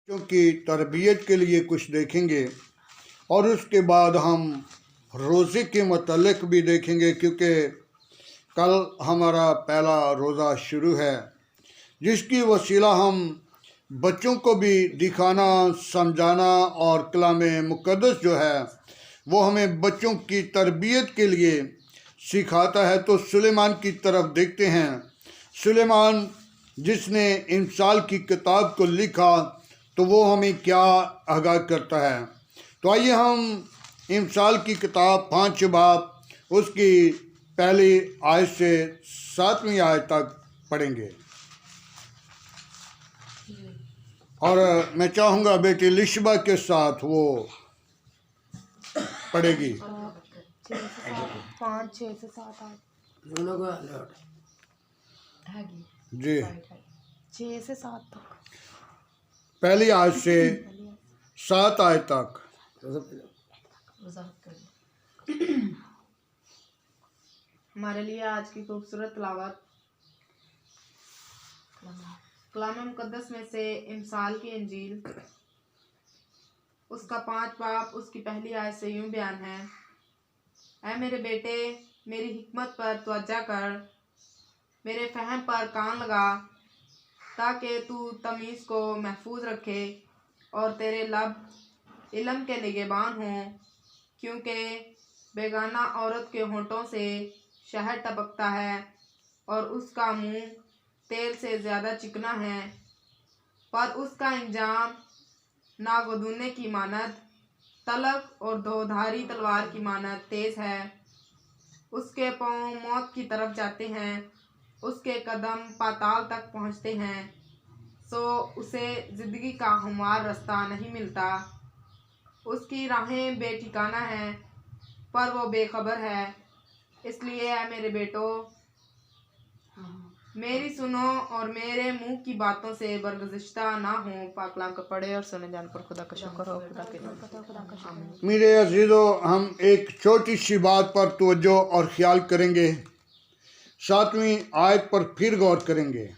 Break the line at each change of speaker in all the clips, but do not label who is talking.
बच्चों की तरबियत के लिए कुछ देखेंगे और उसके बाद हम रोज़े के मतलब भी देखेंगे, क्योंकि कल हमारा पहला रोज़ा शुरू है, जिसकी वसीला हम बच्चों को भी दिखाना, समझाना और कलाम मुक़द्दस जो है वो हमें बच्चों की तरबियत के लिए सिखाता है। तो सुलेमान की तरफ देखते हैं। सुलेमान जिसने इंसाल की किताब को लिखा, तो वो हमें क्या आगाह करता है। तो आइए हम इंसाल की किताब 5 बाब उसकी पहली आयत से 7वीं आयत तक पढ़ेंगे। और मैं चाहूँगा बेटी लिशबा के साथ वो पढ़ेगी।
5, 6 से 7
जी,
6 से 7 तक,
पहली आयत से 7 आयत तक।
हमारे लिए आज की खूबसूरत तिलावत कलाम मुक़द्दस में से इंसाल की इंजील उसका 5 बाब उसकी पहली आयत से यूं बयान है। ऐ मेरे बेटे, मेरी हिकमत पर तवज्जो कर, मेरे फहम पर कान लगा, ताकि तू तमीज़ को महफूज रखे और तेरे लब इल्म के निगहबान हों, क्योंकि बेगाना औरत के होंठों से शहद टपकता है और उसका मुंह तेल से ज़्यादा चिकना है, पर उसका इंजाम नागदूने की मानद तलक और दोधारी तलवार की मानद तेज है। उसके पाँव मौत की तरफ जाते हैं, उसके कदम पाताल तक पहुँचते हैं, सो उसे ज़िंदगी का हमवार रास्ता नहीं मिलता। उसकी राहें बेठिकाना हैं, पर वो बेखबर है। इसलिए ऐ मेरे बेटो, मेरी सुनो और मेरे मुंह की बातों से बरगज़िश्ता ना हो। पाक कलाम को पढ़े और सुने जान पर खुदा का शुक्र हो। खुदा के
मेरे अजीज़ों, हम एक छोटी सी बात पर तवज्जो और ख्याल करेंगे। 7वीं आयत पर फिर गौर करेंगे,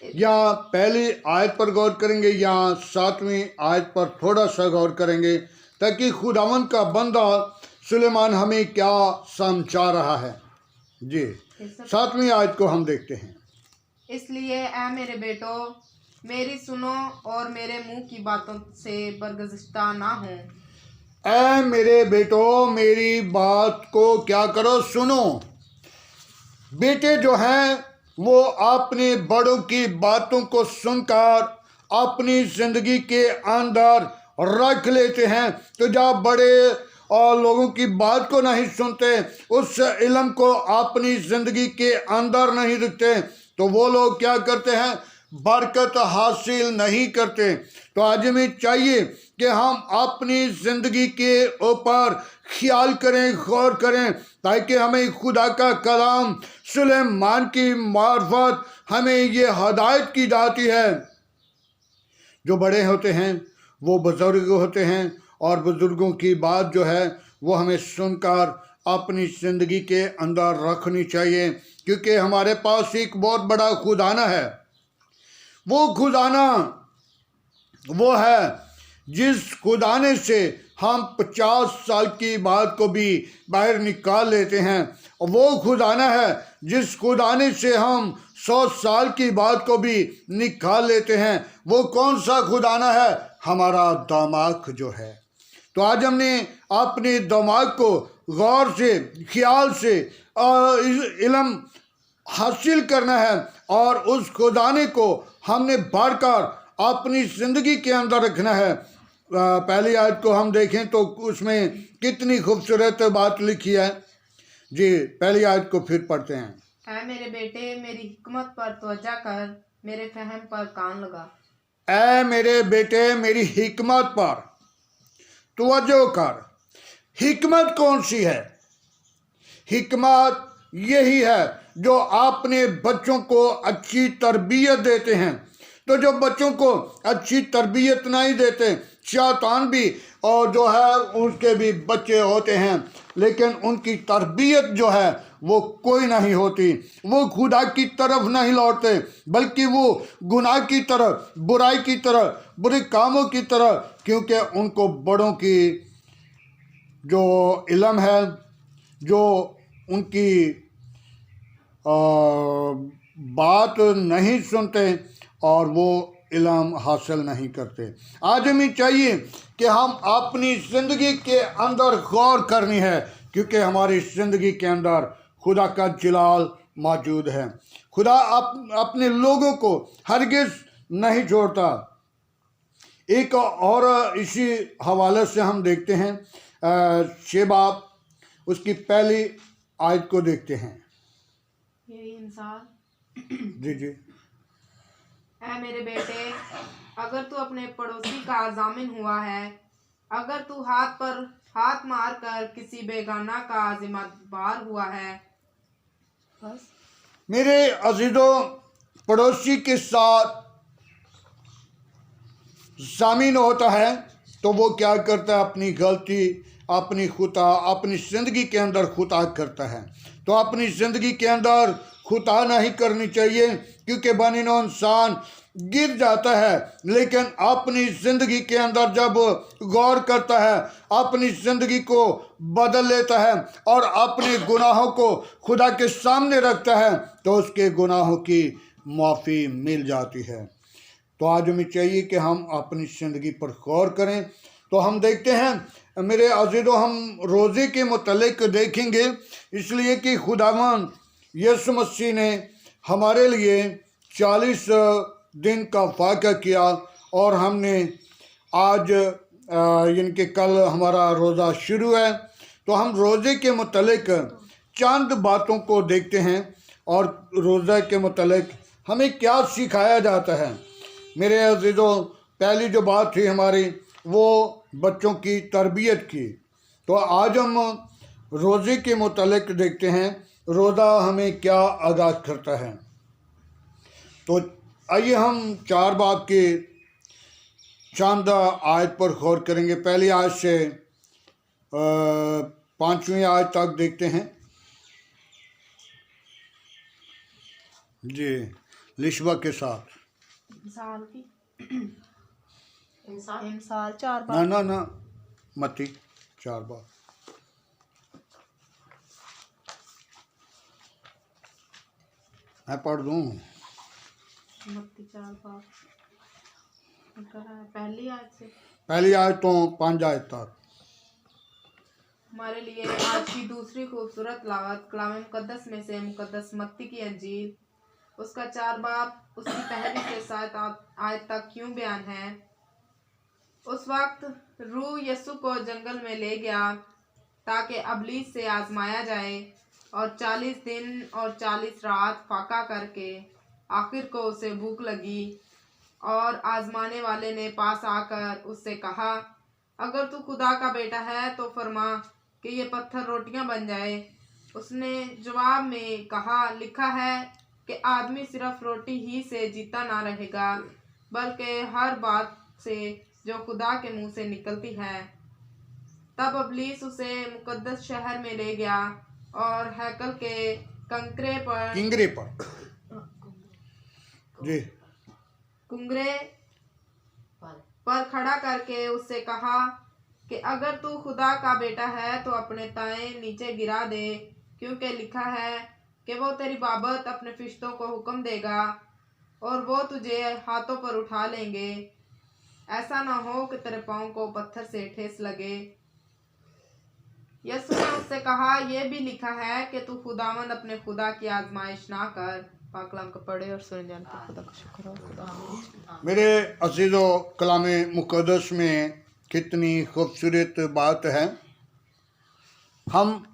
या पहली आयत पर गौर करेंगे या 7वीं आयत पर थोड़ा सा गौर करेंगे, ताकि खुदावंद का बंदा सुलेमान हमें क्या समझा रहा है। जी, 7वीं आयत को हम देखते हैं।
इसलिए ऐ मेरे बेटो, मेरी सुनो और मेरे मुंह की बातों से बरगज़िश्ता ना हो।
ऐ मेरे बेटो, मेरी बात को क्या करो, सुनो। बेटे जो हैं वो अपने बड़ों की बातों को सुनकर अपनी जिंदगी के अंदर रख लेते हैं। तो जब बड़े और लोगों की बात को नहीं सुनते, उस इल्म को अपनी जिंदगी के अंदर नहीं रखते, तो वो लोग क्या करते हैं, बरकत हासिल नहीं करते। तो आज हमें चाहिए कि हम अपनी जिंदगी के ऊपर ख्याल करें, गौर करें, ताकि हमें खुदा का कलाम सुलेमान की मार्फत हमें ये हदायत की जाती है। जो बड़े होते हैं वो बुजुर्ग होते हैं, और बुजुर्गों की बात जो है वो हमें सुनकर अपनी ज़िंदगी के अंदर रखनी चाहिए, क्योंकि हमारे पास एक बहुत बड़ा खुदाना है। वो खुदाना वो है जिस खुदाने से हम 50 साल की बात को भी बाहर निकाल लेते हैं, और वो खुदाना है जिस खुदाने से हम 100 साल की बात को भी निकाल लेते हैं। वो कौन सा खुदाना है? हमारा दिमाग जो है। तो आज हमने अपने दिमाग को गौर से, ख्याल से इल्म हासिल करना है, और उस खुदाने को हमने बढ़कर अपनी ज़िंदगी के अंदर रखना है। पहली आयत को हम देखें तो उसमें कितनी खूबसूरत बात लिखी है। जी, पहली आयत को फिर पढ़ते हैं।
ऐ मेरे बेटे, मेरी हिकमत पर तवज्जो कर, मेरे फहम पर कान लगा।
ऐ मेरे बेटे, मेरी हिकमत पर तवज्जो कर। हिकमत कौन सी है? हिकमत यही है जो अपने बच्चों को अच्छी तरबियत देते हैं। तो जो बच्चों को अच्छी तरबियत नहीं देते, शैतान भी और जो है उसके भी बच्चे होते हैं, लेकिन उनकी तरबियत जो है वो कोई नहीं होती। वो खुदा की तरफ नहीं लौटते, बल्कि वो गुनाह की तरफ, बुराई की तरफ, बुरे कामों की तरफ, क्योंकि उनको बड़ों की जो इल्म है, जो उनकी बात नहीं सुनते और वो इल्म हासिल नहीं करते। आज हमें चाहिए कि हम अपनी ज़िंदगी के अंदर गौर करनी है, क्योंकि हमारी ज़िंदगी के अंदर खुदा का जलाल मौजूद है। खुदा अपने लोगों को हरगिज़ नहीं छोड़ता। एक और इसी हवाले से हम देखते हैं, शेबाब उसकी पहली आयत को देखते हैं।
यही इंसान,
जी जी।
ऐ मेरे बेटे, अगर तू अपने पड़ोसी का जामिन हुआ है, अगर तू हाथ पर हाथ मार कर किसी बेगाना का जिम्मेदार हुआ है, बस
मेरे अजीजों, पड़ोसी के साथ जामिन होता है तो वो क्या करता है? अपनी गलती, अपनी खुता, अपनी ज़िंदगी के अंदर खुता करता है। तो अपनी ज़िंदगी के अंदर खुता नहीं करनी चाहिए, क्योंकि बनिनो इंसान गिर जाता है, लेकिन अपनी ज़िंदगी के अंदर जब गौर करता है, अपनी ज़िंदगी को बदल लेता है और अपने गुनाहों को खुदा के सामने रखता है, तो उसके गुनाहों की माफ़ी मिल जाती है। तो आज हमें चाहिए कि हम अपनी ज़िंदगी पर गौर करें। तो हम देखते हैं मेरे अजीज़ों, हम रोज़े के मुतल्लिक देखेंगे, इसलिए कि खुदावंद यीशु मसीह ने हमारे लिए 40 दिन का वाक़ा किया और हमने आज यानी कि कल हमारा रोज़ा शुरू है। तो हम रोज़े के मुतल्लिक चंद बातों को देखते हैं और रोज़ा के मुतल्लिक हमें क्या सिखाया जाता है। मेरे अजीज़ों, पहली जो बात थी हमारी, वो बच्चों की तरबियत की। तो आज हम रोज़े के मुतल्लिक देखते हैं, रोज़ा हमें क्या आगाज़ करता है। तो आइए हम 4 बाब के चंद आयत पर गौर करेंगे। पहली आयत से 5वीं आयत तक देखते हैं। जी, लिशबा के साथ
इंसान की इंसान 4
ना ना ना मत्ती 4 बाब। मैं पढ़ दूँ?
मत्ती 4 बाब पहली आयत से
पहली आयत तो 5 आयत तक।
हमारे लिए आज की दूसरी खूबसूरत लावत कलाम मुकद्दस में से मुकद्दस मत्ती की अंजील, उसका 4 बाब उसकी पहली से 7 आयत तक क्यों बयान है। उस वक्त रूह यीशु को जंगल में ले गया ताकि अबलीस से आजमाया जाए, और 40 दिन और 40 रात फाका करके आखिर को उसे भूख लगी, और आजमाने वाले ने पास आकर उससे कहा, अगर तू खुदा का बेटा है तो फरमा कि ये पत्थर रोटियां बन जाए। उसने जवाब में कहा, लिखा है कि आदमी सिर्फ रोटी ही से जीता ना रहेगा, बल्कि हर बात से जो खुदा के मुंह से निकलती है। तब अबलीस उसे मुकद्दस शहर में ले गया और हैकल के किंगरे पर खड़ा करके उससे कहा कि अगर तू खुदा का बेटा है तो अपने ताएं नीचे गिरा दे, क्योंकि लिखा है कि वो तेरी बाबत अपने फरिश्तों को हुक्म देगा और वो तुझे हाथों पर उठा लेंगे, ऐसा ना हो कि तेरे पाँव को पत्थर से ठेस लगे। यीशु ने उससे कहा, यह भी लिखा है कि तू खुदावंद अपने खुदा की आजमाइश ना कर। पाकलाम को पढ़े और सुन जान पर खुदा का शुक्र हो। खुदा
मेरे अजीज़ों, कलाम मुकद्दस में कितनी खूबसूरत बात है। हम